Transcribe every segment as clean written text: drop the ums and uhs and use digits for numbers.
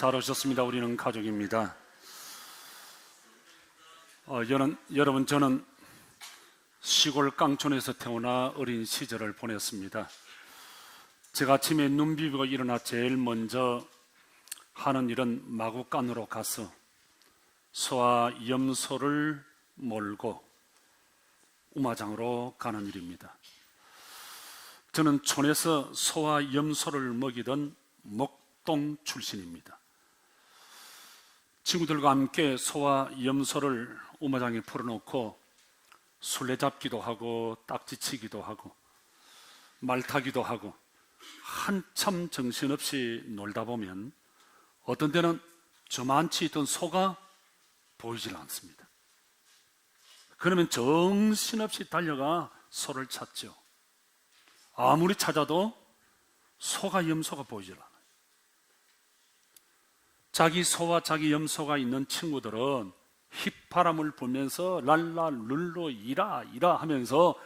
잘 오셨습니다. 우리는 가족입니다. 여러분, 저는 시골 깡촌에서 태어나 어린 시절을 보냈습니다. 제가 아침에 눈 비비고 일어나 제일 먼저 하는 일은 마구간으로 가서 소와 염소를 몰고 우마장으로 가는 일입니다. 저는 촌에서 소와 염소를 먹이던 목동 출신입니다. 친구들과 함께 소와 염소를 우마장에 풀어놓고 술래잡기도 하고 딱지치기도 하고 말타기도 하고 한참 정신없이 놀다 보면 어떤 때는 저만치 있던 소가 보이질 않습니다. 그러면 정신없이 달려가 소를 찾죠. 아무리 찾아도 소가 염소가 보이질 않아요. 자기 소와 자기 염소가 있는 친구들은 휘파람을 불면서 랄라 룰루 이라 이라 하면서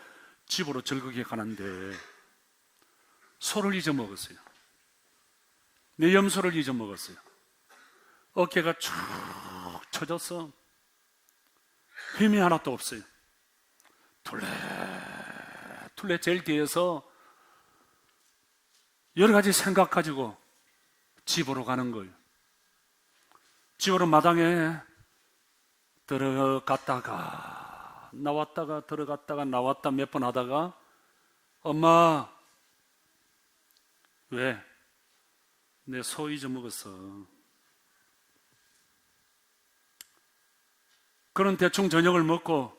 집으로 즐겁게 가는데 소를 잊어먹었어요. 내 염소를 잊어먹었어요. 어깨가 쭉 처져서 힘이 하나도 없어요. 둘레 제일 뒤에서 여러 가지 생각 가지고 집으로 가는 거예요. 집으로 마당에 들어갔다가 나왔다가 들어갔다가 나왔다 몇 번 하다가 엄마, 왜? 내 소 잊어먹었어. 그런 대충 저녁을 먹고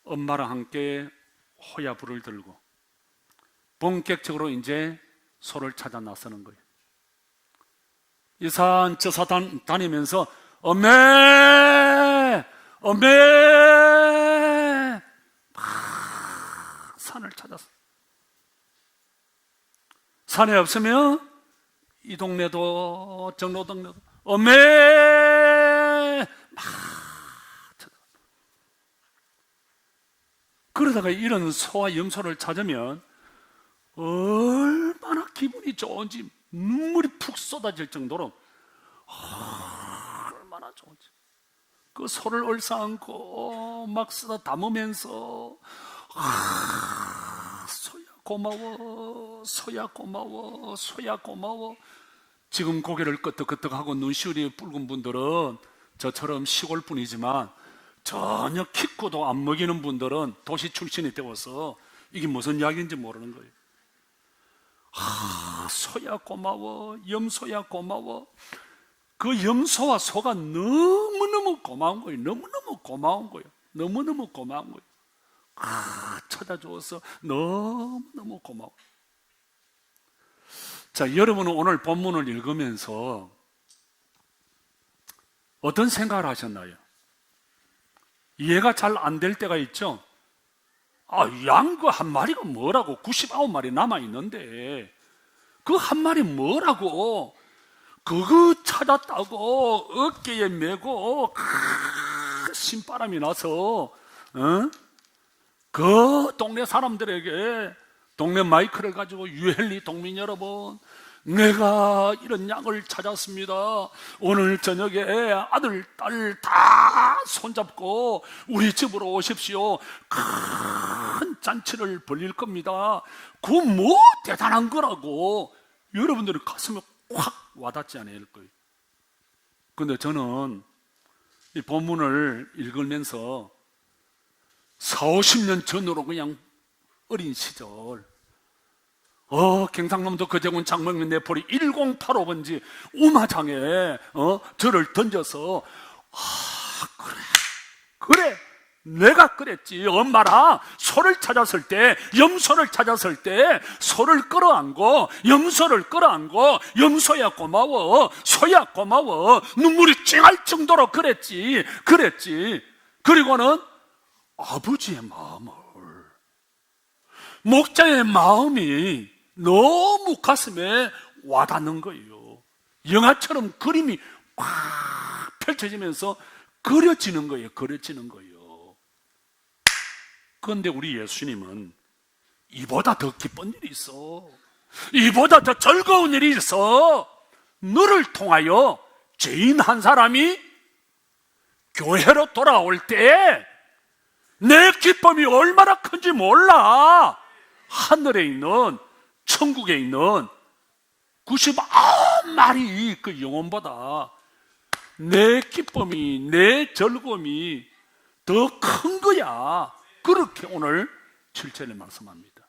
엄마랑 함께 호야불을 들고 본격적으로 이제 소를 찾아 나서는 거예요. 이 산 저 산 다니면서 엄매 막 산을 찾았어. 산에 없으면 이 동네도 정로 동네도 엄매 막 찾아. 그러다가 이런 소와 염소를 찾으면 얼마나 기분이 좋은지 눈물이 푹 쏟아질 정도로 얼마나 좋은지 그 소를 얼싸안고 막 쓰다 담으면서 소야 고마워, 소야 고마워, 소야 고마워. 지금 고개를 끄덕끄덕하고 눈시울이 붉은 분들은 저처럼 시골 분이지만 전혀 키코도 안 먹이는 분들은 도시 출신이 되어서 이게 무슨 이야기인지 모르는 거예요. 소야 고마워, 염소야 고마워. 그 염소와 소가 너무너무 고마운 거예요. 너무너무 고마운 거예요. 너무너무 고마운 거예요. 찾아줘서 너무너무 고마워. 자, 여러분은 오늘 본문을 읽으면서 어떤 생각을 하셨나요? 이해가 잘 안 될 때가 있죠? 양 그 한 마리가 뭐라고? 99마리 남아있는데 그 한 마리 뭐라고? 그거 찾았다고 어깨에 메고 신바람이 나서 그 동네 사람들에게 동네 마이크를 가지고 유헬리 동민 여러분, 내가 이런 양을 찾았습니다. 오늘 저녁에 아들, 딸 다 손잡고 우리 집으로 오십시오. 큰 잔치를 벌릴 겁니다. 그거 뭐 대단한 거라고 여러분들은 가슴에 확 와닿지 않을 거예요. 그런데 저는 이 본문을 읽으면서 40-50년 전으로 그냥 어린 시절 경상남도 거제군 장명면 내포리 1085번지 우마장에 저를 던져서 그래 내가 그랬지. 엄마랑 소를 찾았을 때, 염소를 찾았을 때 소를 끌어안고 염소를 끌어안고 염소야 고마워, 소야 고마워, 눈물이 찡할 정도로 그랬지. 그리고는 아버지의 마음을, 목자의 마음이 너무 가슴에 와닿는 거예요. 영화처럼 그림이 꽉 펼쳐지면서 그려지는 거예요. 그런데 우리 예수님은 이보다 더 기쁜 일이 있어, 이보다 더 즐거운 일이 있어. 너를 통하여 죄인 한 사람이 교회로 돌아올 때 내 기쁨이 얼마나 큰지 몰라. 하늘에 있는, 천국에 있는 99마리 그 영혼보다 내 기쁨이, 내 즐거움이 더 큰 거야. 그렇게 오늘 7절에 말씀합니다.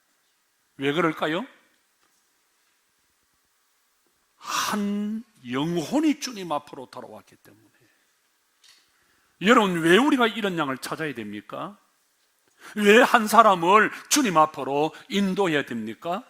왜 그럴까요? 한 영혼이 주님 앞으로 돌아왔기 때문에. 여러분, 왜 우리가 이런 양을 찾아야 됩니까? 왜 한 사람을 주님 앞으로 인도해야 됩니까?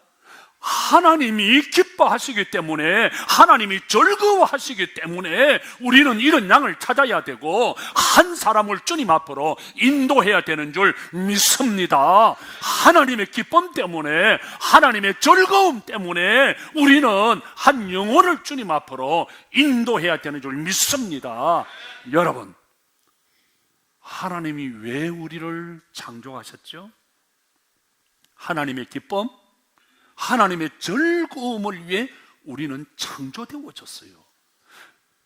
하나님이 기뻐하시기 때문에, 하나님이 즐거워하시기 때문에 우리는 이런 양을 찾아야 되고, 한 사람을 주님 앞으로 인도해야 되는 줄 믿습니다. 하나님의 기쁨 때문에, 하나님의 즐거움 때문에 우리는 한 영혼을 주님 앞으로 인도해야 되는 줄 믿습니다. 여러분, 하나님이 왜 우리를 창조하셨죠? 하나님의 기쁨, 하나님의 즐거움을 위해 우리는 창조되어졌어요.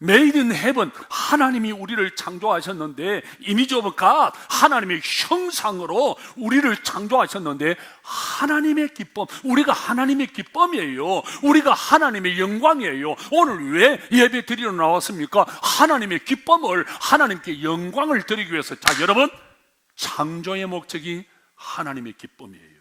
Made in heaven, 하나님이 우리를 창조하셨는데, 이미지 오브 갓, 하나님의 형상으로 우리를 창조하셨는데, 하나님의 기쁨, 우리가 하나님의 기쁨이에요. 우리가 하나님의 영광이에요. 오늘 왜 예배 드리러 나왔습니까? 하나님의 기쁨을, 하나님께 영광을 드리기 위해서. 자, 여러분, 창조의 목적이 하나님의 기쁨이에요.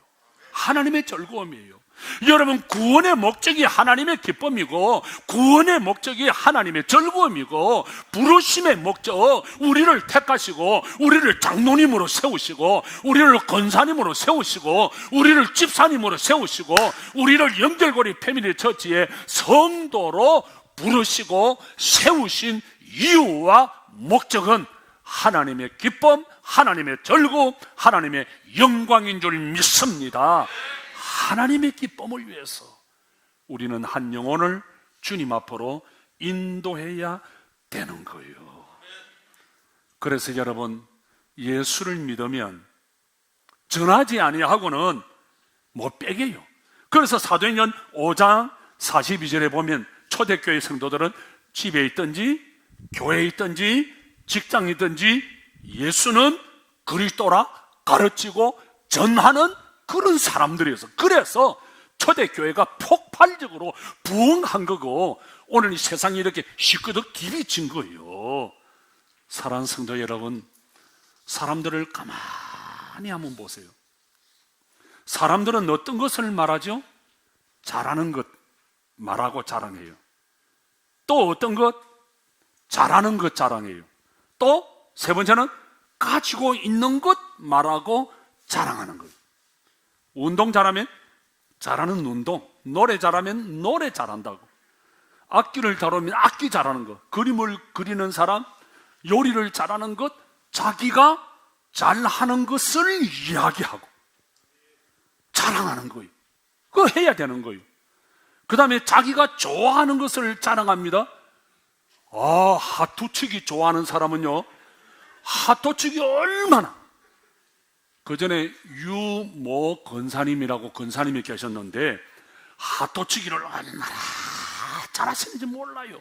하나님의 즐거움이에요. 여러분, 구원의 목적이 하나님의 기쁨이고, 구원의 목적이 하나님의 즐거움이고, 부르심의 목적, 우리를 택하시고, 우리를 장로님으로 세우시고, 우리를 권사님으로 세우시고, 우리를 집사님으로 세우시고, 우리를 연결고리 패밀리 처치의 성도로 부르시고 세우신 이유와 목적은 하나님의 기쁨, 하나님의 즐거움, 하나님의 영광인 줄 믿습니다. 하나님의 기쁨을 위해서 우리는 한 영혼을 주님 앞으로 인도해야 되는 거예요. 그래서 여러분, 예수를 믿으면 전하지 아니하고는 못 빼게요. 그래서 사도행전 5장 42절에 보면 초대교회 성도들은 집에 있든지 교회에 있든지 직장에 있든지 예수는 그리스도라 가르치고 전하는 그런 사람들이어서, 그래서 초대교회가 폭발적으로 부흥한 거고, 오늘 이 세상이 이렇게 시끄덕 길이진 거예요. 사랑하는 성도 여러분, 사람들을 가만히 한번 보세요. 사람들은 어떤 것을 말하죠? 잘하는 것 말하고 자랑해요. 또 어떤 것? 잘하는 것 자랑해요. 또 세 번째는 가지고 있는 것 말하고 자랑하는 거예요. 운동 잘하면 잘하는 운동, 노래 잘하면 노래 잘한다고, 악기를 다루면 악기 잘하는 것, 그림을 그리는 사람, 요리를 잘하는 것, 자기가 잘하는 것을 이야기하고 자랑하는 거예요. 그거 해야 되는 거예요. 그 다음에 자기가 좋아하는 것을 자랑합니다. 핫도치기 좋아하는 사람은요, 핫도치기 얼마나, 그 전에 유모 권사님이라고 권사님이 계셨는데, 핫도치기를 얼마나 잘하시는지 몰라요.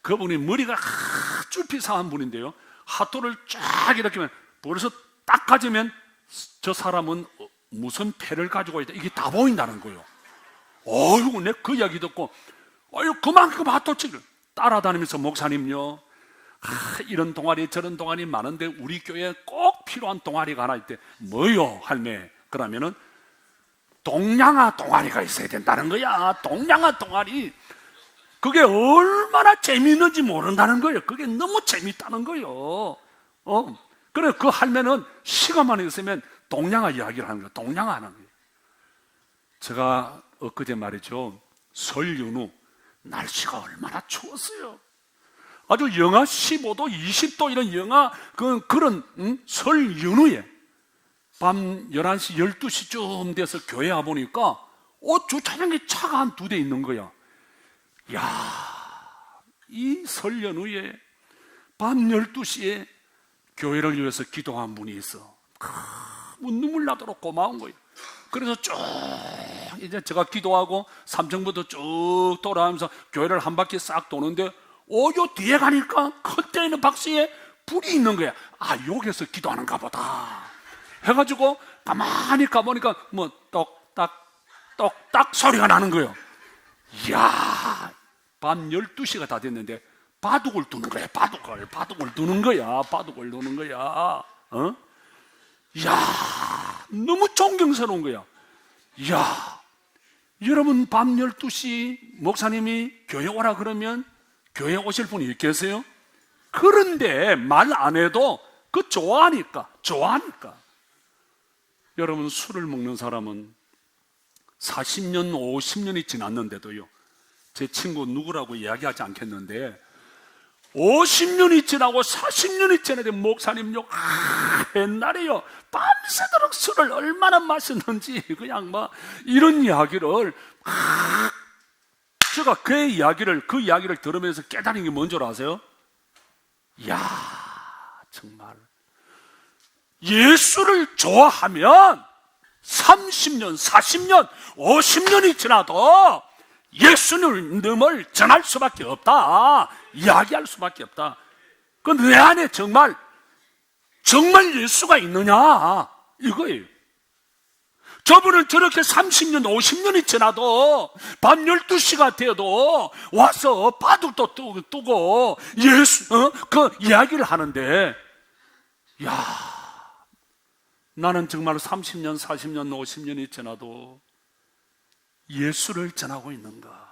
그분이 머리가 아주 비상한 분인데요, 핫도를 쫙 이렇게 하면 벌써 딱 가지면 저 사람은 무슨 패를 가지고 있다, 이게 다 보인다는 거예요. 어이구, 내 그 이야기 듣고, 그만큼 핫도치기를 따라다니면서, 목사님요, 이런 동아리 저런 동아리 많은데 우리 교회에 꼭 필요한 동아리가 하나 있대. 뭐요, 할매? 그러면은 동양화 동아리가 있어야 된다는 거야. 동양화 동아리. 그게 얼마나 재미있는지 모른다는 거예요. 그게 너무 재밌다는 거예요. 그래, 그 할매는 시간만 있으면 동양화 이야기를 하는 거예요. 동양화 하는 거예요. 제가 엊그제 말이죠, 설 연휴 날씨가 얼마나 추웠어요. 아주 영하 15도, 20도 이런 그런 설 연휴에 밤 11시, 12시쯤 돼서 교회 와보니까 주차장에 차가 한 2대 있는 거야. 이 설 연휴에 밤 12시에 교회를 위해서 기도한 분이 있어. 눈물 나도록 고마운 거예요. 그래서 쭉 이제 제가 기도하고 3층부터 쭉 돌아가면서 교회를 한 바퀴 싹 도는데, 요 뒤에 가니까 큰 있는 박스에 불이 있는 거야. 아, 여기서 기도하는가 보다 해가지고 가만히 가보니까 뭐 똑딱 똑딱 소리가 나는 거예요. 이야, 밤 12시가 다 됐는데 바둑을 두는 거야. 바둑을 두는 거야. 바둑을 두는 거야. 이야, 너무 존경스러운 거야. 이야, 여러분 밤 12시 목사님이 교회 오라 그러면 교회 오실 분이 있겠어요? 그런데 말 안 해도 그 좋아하니까. 여러분, 술을 먹는 사람은 40년, 50년이 지났는데도요, 제 친구 누구라고 이야기하지 않겠는데 50년이 지나고 40년이 지나도 목사님 욕, 옛날에요 밤새도록 술을 얼마나 마셨는지 그냥 막 이런 이야기를 제가 그 이야기를 들으면서 깨달은 게 뭔 줄 아세요? 이야, 정말 예수를 좋아하면 30년, 40년, 50년이 지나도 예수님을 전할 수밖에 없다. 이야기할 수밖에 없다. 그 내 안에 정말 예수가 있느냐, 이거예요. 저분은 저렇게 30년, 50년이 지나도 밤 12시가 되어도 와서 바둑도 뜨고 그 이야기를 하는데, 야, 나는 정말 30년, 40년, 50년이 지나도 예수를 전하고 있는가?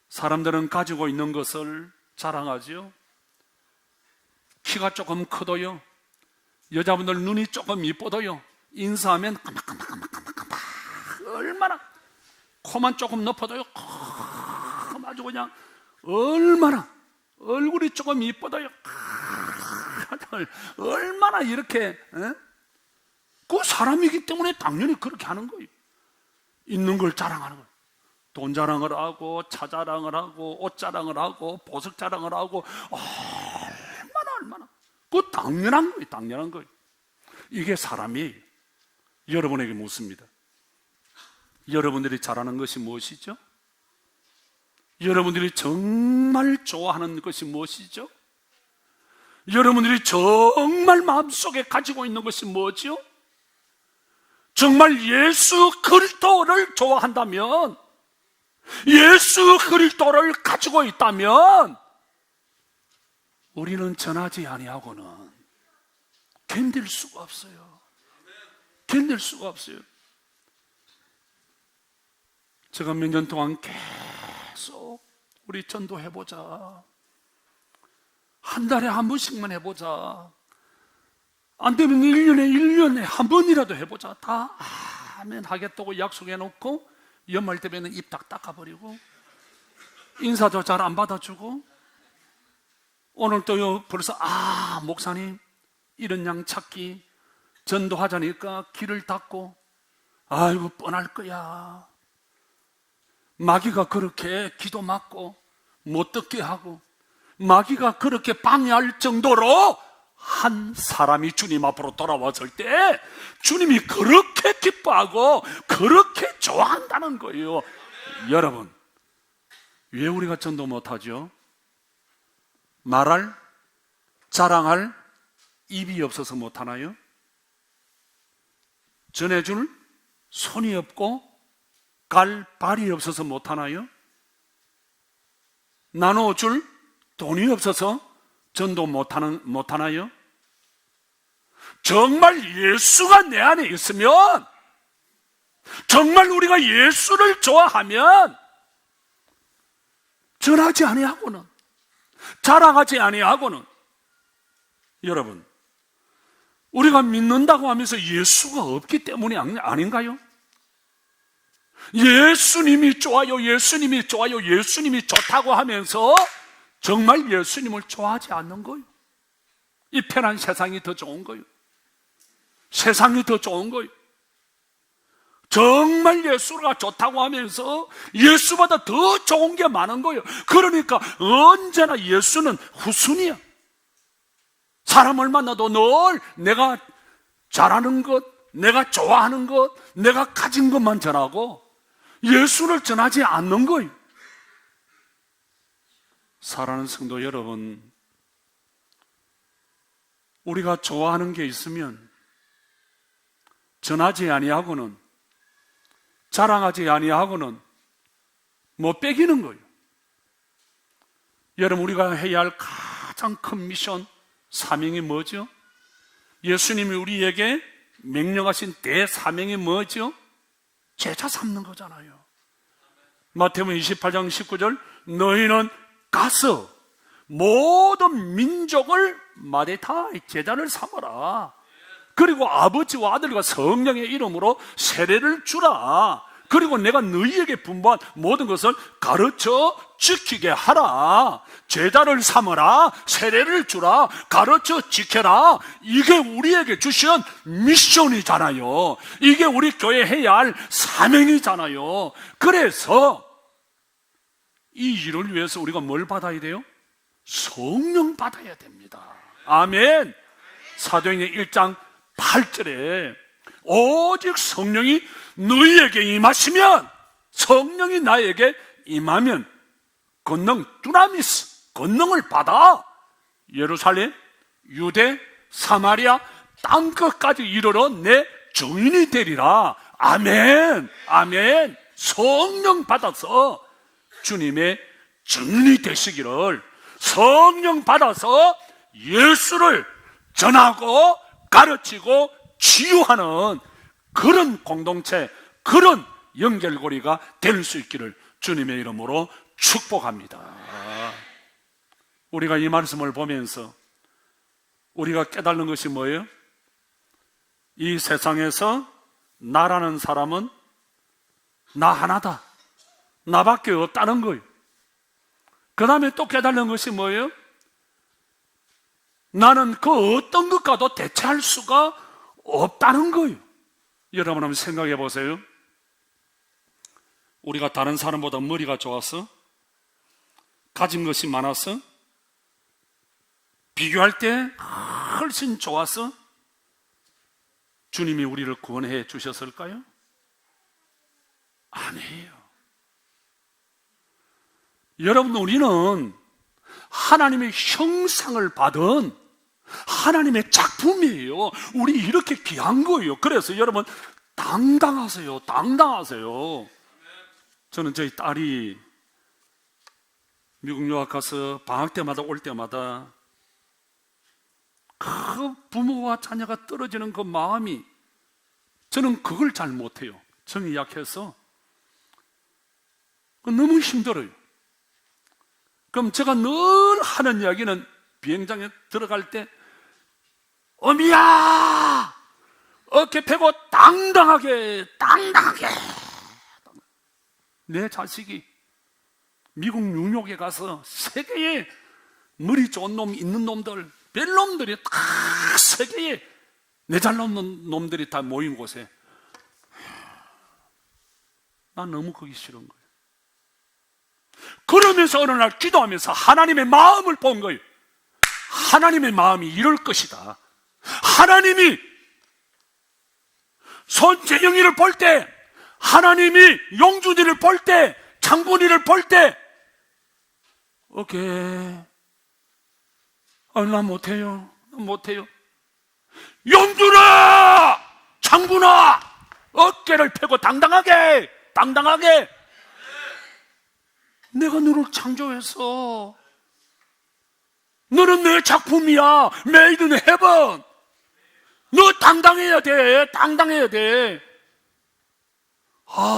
사람들은 가지고 있는 것을 자랑하지요. 키가 조금 커도요, 여자분들 눈이 조금 이뻐도요, 인사하면 까막까막 얼마나, 코만 조금 높아도요 아주 그냥 얼마나, 얼굴이 조금 이뻐도요 얼마나 이렇게 그 사람이기 때문에 당연히 그렇게 하는 거예요. 있는 걸 자랑하는 거예요. 돈 자랑을 하고, 차 자랑을 하고, 옷 자랑을 하고, 보석 자랑을 하고, 얼마나 그거 당연한 거예요. 이게 사람이 여러분에게 묻습니다. 여러분들이 잘하는 것이 무엇이죠? 여러분들이 정말 좋아하는 것이 무엇이죠? 여러분들이 정말 마음속에 가지고 있는 것이 뭐죠? 정말 예수 그리스도를 좋아한다면, 예수 그리스도를 가지고 있다면 우리는 전하지 아니하고는 견딜 수가 없어요. 견딜 수가 없어요. 제가 몇 년 동안 계속 우리 전도해보자, 한 달에 한 번씩만 해보자, 안 되면 1년에 한 번이라도 해보자, 다 아멘 하겠다고 약속해놓고 연말 되면 입 딱 닦아버리고 인사도 잘 안 받아주고, 오늘 또 벌써 목사님 이런 양 찾기 전도하자니까 길을 닫고, 아이고 뻔할 거야, 마귀가 그렇게 기도 막고 못 듣게 하고, 마귀가 그렇게 방해할 정도로 한 사람이 주님 앞으로 돌아왔을 때 주님이 그렇게 기뻐하고 그렇게 좋아한다는 거예요. 여러분, 왜 우리가 전도 못하죠? 말할, 자랑할 입이 없어서 못하나요? 전해줄 손이 없고 갈 발이 없어서 못하나요? 나눠줄 돈이 없어서 전도 못하나요? 정말 예수가 내 안에 있으면, 정말 우리가 예수를 좋아하면 전하지 아니하고는, 자랑하지 아니하고는, 여러분, 우리가 믿는다고 하면서 예수가 없기 때문이 아닌가요? 예수님이 좋아요, 예수님이 좋아요, 예수님이 좋다고 하면서 정말 예수님을 좋아하지 않는 거예요. 이 편한 세상이 더 좋은 거예요. 세상이 더 좋은 거예요. 정말 예수가 좋다고 하면서 예수보다 더 좋은 게 많은 거예요. 그러니까 언제나 예수는 후순위야. 사람을 만나도 늘 내가 잘하는 것, 내가 좋아하는 것, 내가 가진 것만 전하고 예수를 전하지 않는 거예요. 사랑하는 성도 여러분, 우리가 좋아하는 게 있으면 전하지 아니하고는, 자랑하지 아니하고는 못 빼기는 거예요. 여러분, 우리가 해야 할 가장 큰 미션, 사명이 뭐죠? 예수님이 우리에게 명령하신 대사명이 뭐죠? 제자 삼는 거잖아요. 마태복음 28장 19절, 너희는 가서 모든 민족을 마대 다 제자를 삼아라. 그리고 아버지와 아들과 성령의 이름으로 세례를 주라. 그리고 내가 너희에게 분부한 모든 것을 가르쳐 지키게 하라. 제자를 삼아라, 세례를 주라, 가르쳐 지켜라. 이게 우리에게 주신 미션이잖아요. 이게 우리 교회 해야 할 사명이잖아요. 그래서 이 일을 위해서 우리가 뭘 받아야 돼요? 성령 받아야 됩니다. 아멘. 사도행전 1장 8절에 오직 성령이 너희에게 임하시면, 성령이 나에게 임하면 권능, 두나미스, 권능을 받아 예루살렘, 유대, 사마리아 땅끝까지 이르러 내 증인이 되리라. 아멘. 아멘. 성령 받아서 주님의 증인이 되시기를, 성령 받아서 예수를 전하고 가르치고 치유하는 그런 공동체, 그런 연결고리가 될 수 있기를 주님의 이름으로 축복합니다. 우리가 이 말씀을 보면서 우리가 깨달는 것이 뭐예요? 이 세상에서 나라는 사람은 나 하나다, 나밖에 없다는 거예요. 그 다음에 또 깨달는 것이 뭐예요? 나는 그 어떤 것과도 대체할 수가 없다는 거예요. 여러분 한번 생각해 보세요. 우리가 다른 사람보다 머리가 좋아서, 가진 것이 많아서, 비교할 때 훨씬 좋아서 주님이 우리를 구원해 주셨을까요? 아니에요. 여러분, 우리는 하나님의 형상을 받은 하나님의 작품이에요. 우리 이렇게 귀한 거예요. 그래서 여러분 당당하세요. 당당하세요. 저는 저희 딸이 미국 유학 가서 방학 때마다 올 때마다 그 부모와 자녀가 떨어지는 그 마음이, 저는 그걸 잘 못해요. 정이 약해서 너무 힘들어요. 그럼 제가 늘 하는 이야기는, 비행장에 들어갈 때 어미야, 어깨 펴고 당당하게, 당당하게. 내 자식이 미국 뉴욕에 가서 세계에 머리 좋은 놈 있는 놈들, 벨놈들이 다 세계에 내 잘 놓는 놈들이 다 모인 곳에, 난 너무 거기 싫은 거예요. 그러면서 어느 날 기도하면서 하나님의 마음을 본 거예요. 하나님의 마음이 이럴 것이다. 하나님이 손재영이를 볼 때, 하나님이 용준이를 볼 때, 장군이를 볼 때, 오케이, 나 못해요. 나 못해요. 용준아, 장군아, 어깨를 펴고 당당하게, 당당하게. 내가 너를 창조해서, 너는 내 작품이야. Made in heaven. 너 당당해야 돼. 당당해야 돼.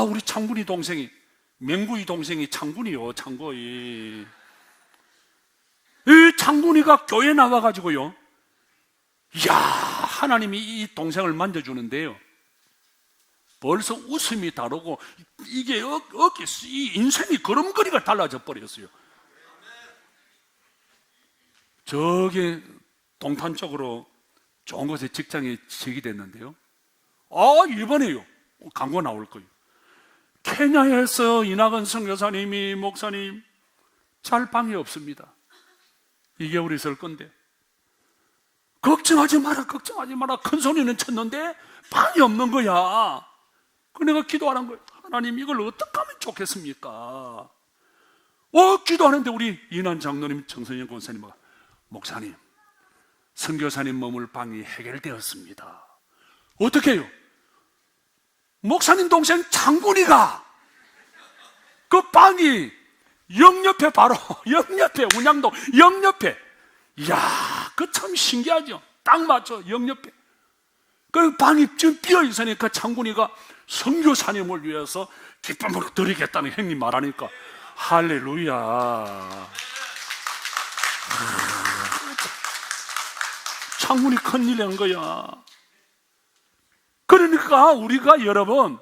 우리 창군이 동생이, 맹구이 동생이 창군이요. 창구이. 이 창군이가 교회 나와가지고요, 이야, 하나님이 이 동생을 만져주는데요, 벌써 웃음이 다르고, 이게 이 인생이 걸음걸이가 달라져 버렸어요. 저기 동탄 쪽으로 좋은 곳에 직장에 제기됐는데요, 이번에요, 광고 나올 거예요. 케냐에서 이낙은 선교사님이, 목사님, 잘 방이 없습니다. 2개월 있을 건데, 걱정하지 마라, 걱정하지 마라. 큰 소리는 쳤는데 방이 없는 거야. 그 내가 기도하는 거예요. 하나님, 이걸 어떻게 하면 좋겠습니까? 기도하는데 우리 이난 장로님, 정선영 권사님, 목사님, 선교사님 머물 방이 해결되었습니다. 어떻게 해요? 목사님 동생 장군이가 그 방이 영옆에, 바로 영옆에, 운양동 영옆에. 이야, 그 참 신기하죠. 딱 맞죠. 영옆에 그 방이 지금 비어 있으니까 장군이가 선교사님을 위해서 기쁨으로 드리겠다는 형님 말하니까 할렐루야. 장군이 큰일 한 거야. 그러니까 우리가 여러분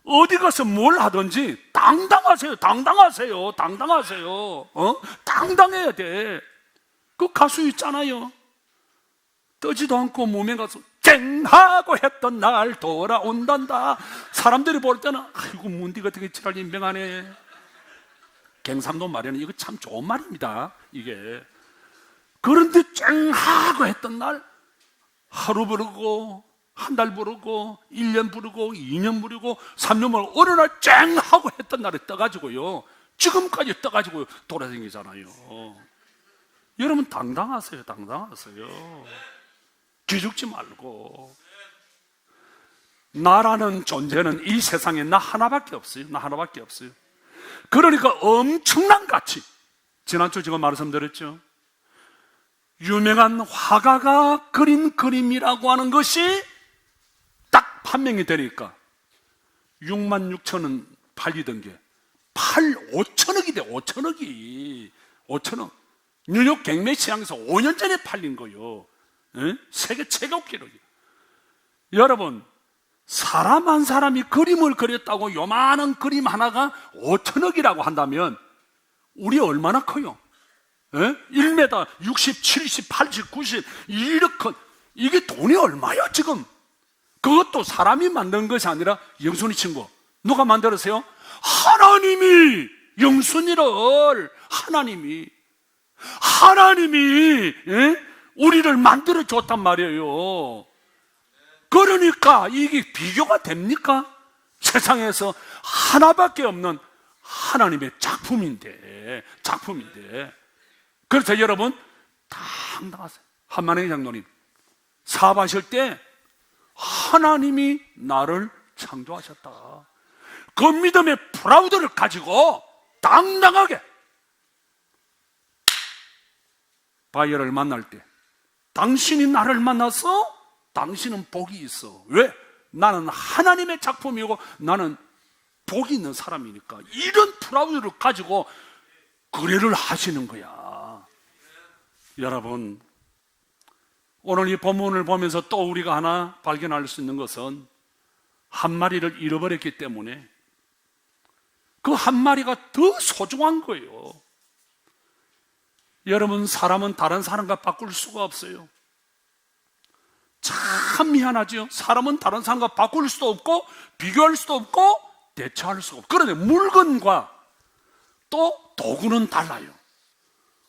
어디 가서 뭘 하든지 당당하세요. 당당하세요. 당당하세요. 당당해야 돼. 그 가수 있잖아요. 떠지도 않고 몸에 가서 쨍하고 했던 날 돌아온단다. 사람들이 볼 때는 아이고 문디가 되게 지랄 인명하네. 갱상도 말에는 이거 참 좋은 말입니다. 이게. 그런데 쨍하고 했던 날 하루 부르고 한 달 부르고 1년 부르고 2년 부르고 3년 부르고 어느 날 쨍하고 했던 날에 떠가지고요, 지금까지 떠가지고 돌아다니잖아요. 여러분 당당하세요. 당당하세요. 기죽지 말고. 나라는 존재는 이 세상에 나 하나밖에 없어요. 나 하나밖에 없어요. 그러니까 엄청난 가치. 지난주 제가 말씀드렸죠. 유명한 화가가 그린 그림이라고 하는 것이 딱 판명이 되니까 6만 6천원 팔리던 게 5천억이 돼. 5천억이 5천억. 뉴욕 경매 시장에서 5년 전에 팔린 거요. 세계 최고 기록이. 여러분, 사람 한 사람이 그림을 그렸다고 요만한 그림 하나가 5천억이라고 한다면 우리 얼마나 커요? 1m 60, 70, 80, 90 이렇게 큰, 이게 돈이 얼마야 지금? 그것도 사람이 만든 것이 아니라 영순이 친구 누가 만들었어요? 하나님이. 영순이를 하나님이 우리를 만들어 줬단 말이에요. 그러니까 이게 비교가 됩니까? 세상에서 하나밖에 없는 하나님의 작품인데. 그래서 여러분 당당하세요. 한만행 장로님 사업하실 때 하나님이 나를 창조하셨다. 그 믿음의 프라우드를 가지고 당당하게 바이어를 만날 때 당신이 나를 만나서 당신은 복이 있어. 왜? 나는 하나님의 작품이고 나는 복이 있는 사람이니까. 이런 프라우드를 가지고 거래를 하시는 거야. 여러분, 오늘 이 본문을 보면서 또 우리가 하나 발견할 수 있는 것은 한 마리를 잃어버렸기 때문에 그 한 마리가 더 소중한 거예요. 여러분, 사람은 다른 사람과 바꿀 수가 없어요. 참 미안하죠. 사람은 다른 사람과 바꿀 수도 없고 비교할 수도 없고 대처할 수가 없고. 그런데 물건과 또 도구는 달라요.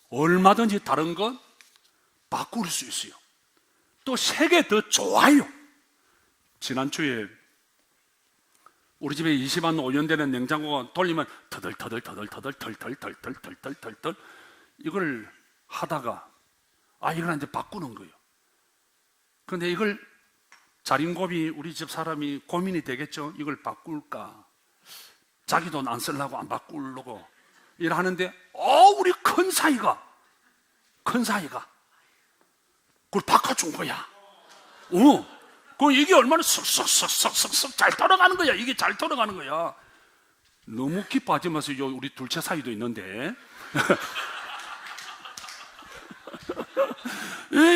얼마든지 다른 건 바꿀 수 있어요. 또 색이 더 좋아요. 지난주에 우리 집에 20만 5년 되는 냉장고가 돌리면 터덜터덜 이걸 하다가 이걸 이제 바꾸는 거예요. 그런데 이걸 자린고비 우리 집 사람이 고민이 되겠죠. 이걸 바꿀까? 자기 돈 안 쓰려고 안 바꾸려고 이러는데 우리 큰 사이가 그걸 바꿔준 거야. 그럼 이게 얼마나 쓱쓱쓱쓱쓱 잘 돌아가는 거야. 이게 잘 돌아가는 거야. 너무 기뻐하지 마세요. 우리 둘째 사이도 있는데.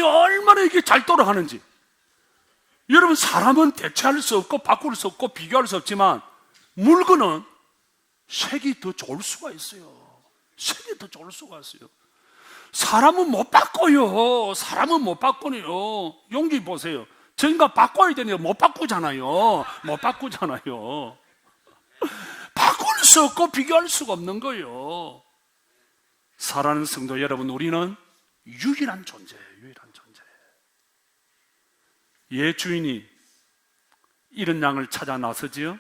얼마나 이게 잘 돌아가는지. 여러분, 사람은 대체할 수 없고 바꿀 수 없고 비교할 수 없지만 물건은 색이 더 좋을 수가 있어요. 색이 더 좋을 수가 있어요. 사람은 못 바꿔요. 사람은 못 바꾸네요. 용기 보세요. 저희가 바꿔야 되는데 못 바꾸잖아요. 바꿀 수 없고 비교할 수가 없는 거예요. 사랑하는 성도 여러분, 우리는 유일한 존재예요. 예, 주인이 이런 양을 찾아 나서지요.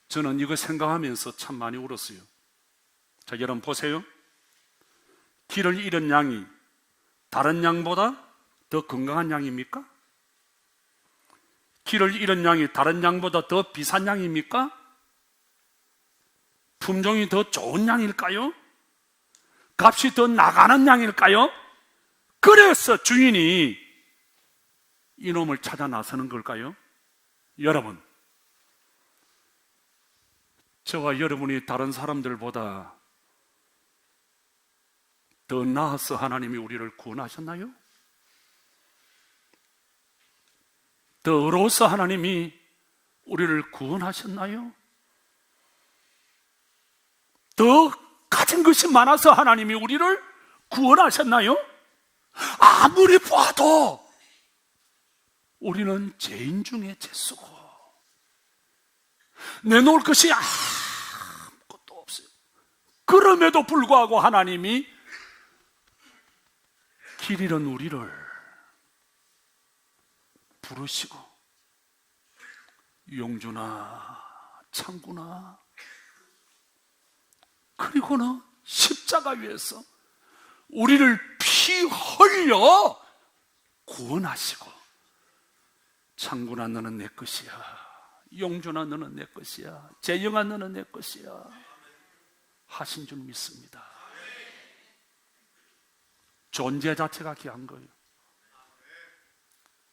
저는 이거 생각하면서 참 많이 울었어요. 자, 여러분 보세요. 길을 잃은 양이 다른 양보다 더 건강한 양입니까? 길을 잃은 양이 다른 양보다 더 비싼 양입니까? 품종이 더 좋은 양일까요? 값이 더 나가는 양일까요? 그래서 주인이 이놈을 찾아 나서는 걸까요? 여러분, 저와 여러분이 다른 사람들보다 더 나아서 하나님이 우리를 구원하셨나요? 더 어려워서 하나님이 우리를 구원하셨나요? 더 가진 것이 많아서 하나님이 우리를 구원하셨나요? 아무리 봐도 우리는 죄인 중에 죄수고 내놓을 것이 아무것도 없어요. 그럼에도 불구하고 하나님이 길 잃은 우리를 부르시고 용주나 창구나 그리고는 십자가 위에서 우리를 피 흘려 구원하시고 창구나 너는 내 것이야, 용주나 너는 내 것이야, 재영아 너는 내 것이야 하신 줄 믿습니다. 존재 자체가 귀한 거예요.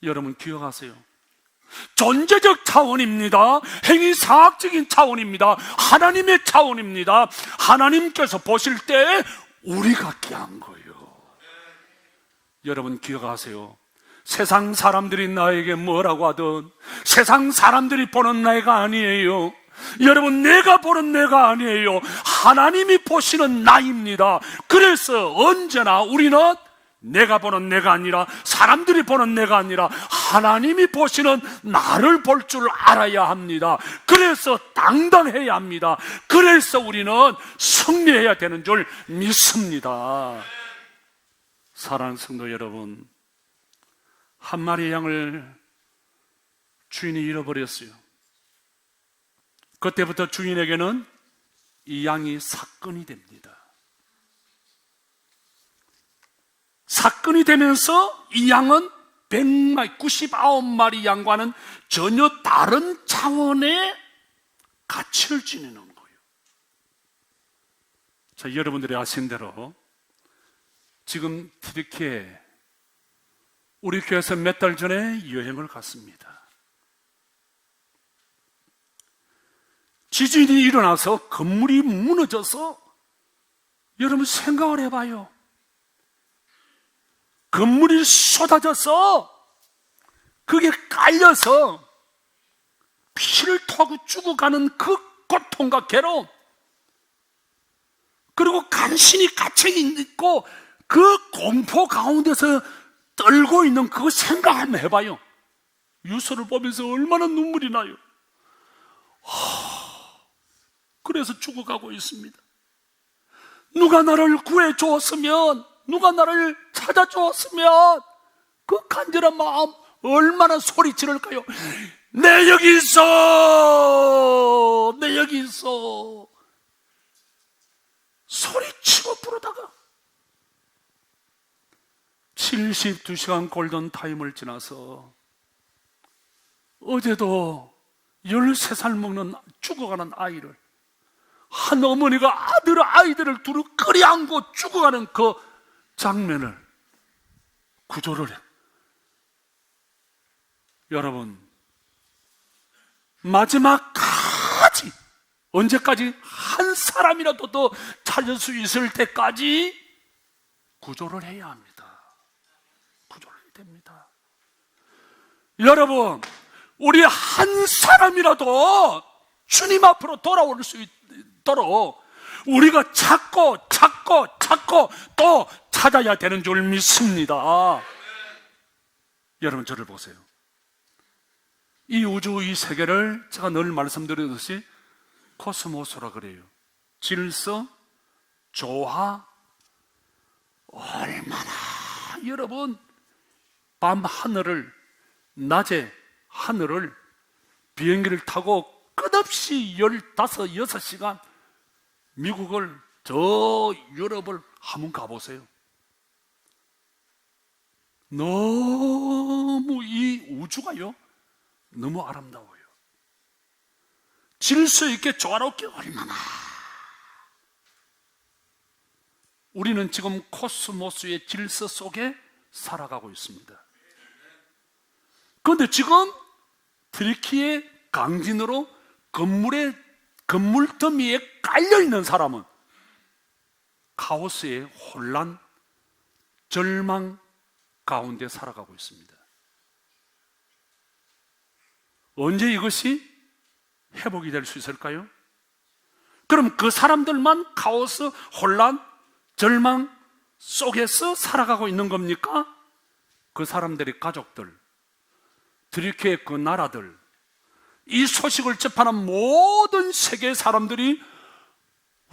여러분 기억하세요. 존재적 차원입니다. 행위사학적인 차원입니다. 하나님의 차원입니다. 하나님께서 보실 때 우리가 귀한 거예요. 여러분 기억하세요. 세상 사람들이 나에게 뭐라고 하든 세상 사람들이 보는 내가 아니에요. 여러분, 내가 보는 내가 아니에요. 하나님이 보시는 나입니다. 그래서 언제나 우리는 내가 보는 내가 아니라 사람들이 보는 내가 아니라 하나님이 보시는 나를 볼 줄 알아야 합니다. 그래서 당당해야 합니다. 그래서 우리는 승리해야 되는 줄 믿습니다. 사랑하는 성도 여러분, 한 마리의 양을 주인이 잃어버렸어요. 그때부터 주인에게는 이 양이 사건이 됩니다. 사건이 되면서 이 양은 99마리 양과는 전혀 다른 차원의 가치를 지니는 거예요. 자, 여러분들이 아신 대로 지금 튀르키예 우리 교회에서 몇 달 전에 여행을 갔습니다. 지진이 일어나서 건물이 무너져서 여러분 생각을 해봐요. 건물이 쏟아져서 그게 깔려서 피를 토하고 죽어가는 그 고통과 괴로움, 그리고 간신히 갇혀있고 그 공포 가운데서 떨고 있는 그거 생각 한번 해봐요. 유서를 보면서 얼마나 눈물이 나요. 그래서 죽어가고 있습니다. 누가 나를 구해주었으면, 누가 나를 찾아주었으면 그 간절한 마음 얼마나 소리치를까요? 내 여기 있어, 내 여기 있어 소리치고 부르다가 72시간 골든타임을 지나서 어제도 13살 먹는 죽어가는 아이를 한 어머니가 아이들을 두루 끌어안고 죽어가는 그 장면을 구조를 해. 여러분, 마지막까지, 언제까지? 한 사람이라도 더 찾을 수 있을 때까지 구조를 해야 합니다. 구조를 해야 됩니다. 여러분, 우리 한 사람이라도 주님 앞으로 돌아올 수 있도록 우리가 찾고 또 찾아야 되는 줄 믿습니다. 여러분, 저를 보세요. 이 우주, 이 세계를 제가 늘 말씀드리듯이 코스모스라 그래요. 질서, 조화, 얼마나 여러분 밤 하늘을, 낮에 하늘을 비행기를 타고 끝없이 15, 6시간 미국을 저 유럽을 한번 가보세요. 너무 이 우주가요, 너무 아름다워요. 질서 있게 조화롭게 얼마나. 우리는 지금 코스모스의 질서 속에 살아가고 있습니다. 그런데 지금 트리키의 강진으로 건물 더미에 깔려있는 사람은 카오스의 혼란, 절망 가운데 살아가고 있습니다. 언제 이것이 회복이 될 수 있을까요? 그럼 그 사람들만 카오스, 혼란, 절망 속에서 살아가고 있는 겁니까? 그 사람들의 가족들, 트리키의 그 나라들, 이 소식을 접하는 모든 세계의 사람들이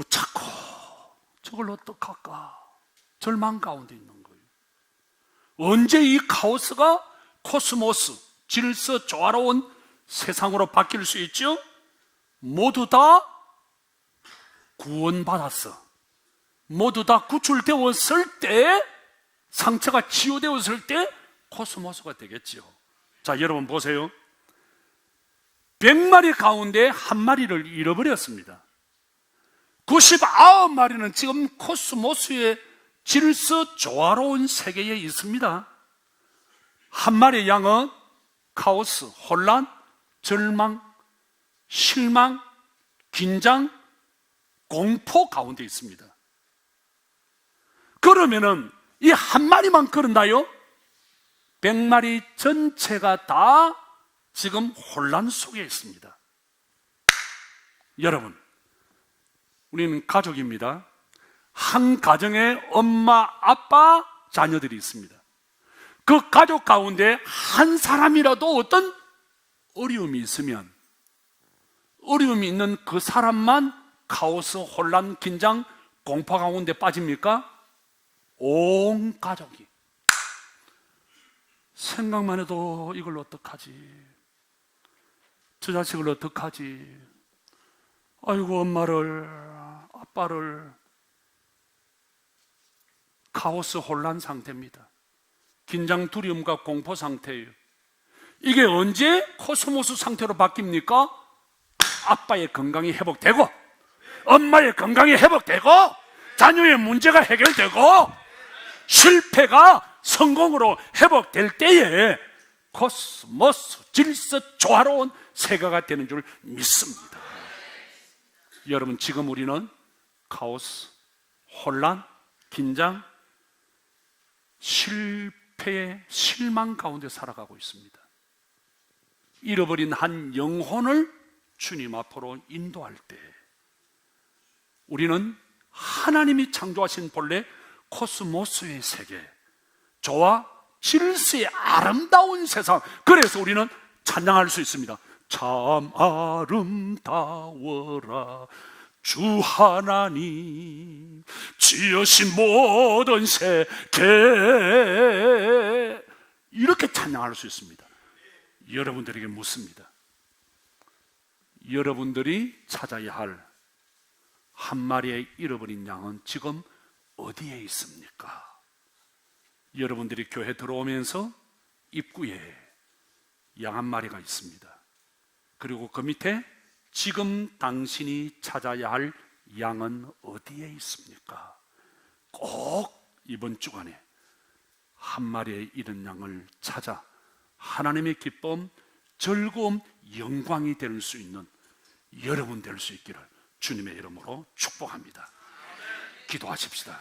자꾸 저걸 어떡할까 절망 가운데 있는 거예요. 언제 이 카오스가 코스모스, 질서 조화로운 세상으로 바뀔 수 있죠? 모두 다 구원받았어, 모두 다 구출되었을 때, 상처가 치유되었을 때 코스모스가 되겠지요. 자, 여러분 보세요. 100마리 가운데 한 마리를 잃어버렸습니다. 99마리는 지금 코스모스의 질서 조화로운 세계에 있습니다. 한 마리의 양은 카오스, 혼란, 절망, 실망, 긴장, 공포 가운데 있습니다. 그러면은 이 한 마리만 그런다요? 100마리 전체가 다 지금 혼란 속에 있습니다. 여러분, 우리는 가족입니다. 한 가정에 엄마, 아빠, 자녀들이 있습니다. 그 가족 가운데 한 사람이라도 어떤 어려움이 있으면, 어려움이 있는 그 사람만 카오스, 혼란, 긴장, 공포 가운데 빠집니까? 온 가족이. 생각만 해도 이걸 어떡하지? 저 자식을 어떡하지? 아이고, 엄마를, 아빠를. 카오스, 혼란 상태입니다. 긴장, 두려움과 공포 상태예요. 이게 언제 코스모스 상태로 바뀝니까? 아빠의 건강이 회복되고, 엄마의 건강이 회복되고, 자녀의 문제가 해결되고, 실패가 성공으로 회복될 때에 코스모스, 질서 조화로운 세계가 되는 줄 믿습니다. 여러분, 지금 우리는 카오스, 혼란, 긴장, 실패의 실망 가운데 살아가고 있습니다. 잃어버린 한 영혼을 주님 앞으로 인도할 때 우리는 하나님이 창조하신 본래 코스모스의 세계, 조화, 질서의 아름다운 세상, 그래서 우리는 찬양할 수 있습니다. 참 아름다워라 주 하나님 지으신 모든 세계, 이렇게 찬양할 수 있습니다. 여러분들에게 묻습니다. 여러분들이 찾아야 할 한 마리의 잃어버린 양은 지금 어디에 있습니까? 여러분들이 교회 들어오면서 입구에 양 한 마리가 있습니다. 그리고 그 밑에 지금 당신이 찾아야 할 양은 어디에 있습니까? 꼭 이번 주간에 한 마리의 잃은 양을 찾아 하나님의 기쁨, 즐거움, 영광이 될 수 있는 여러분 될 수 있기를 주님의 이름으로 축복합니다. 기도하십시다.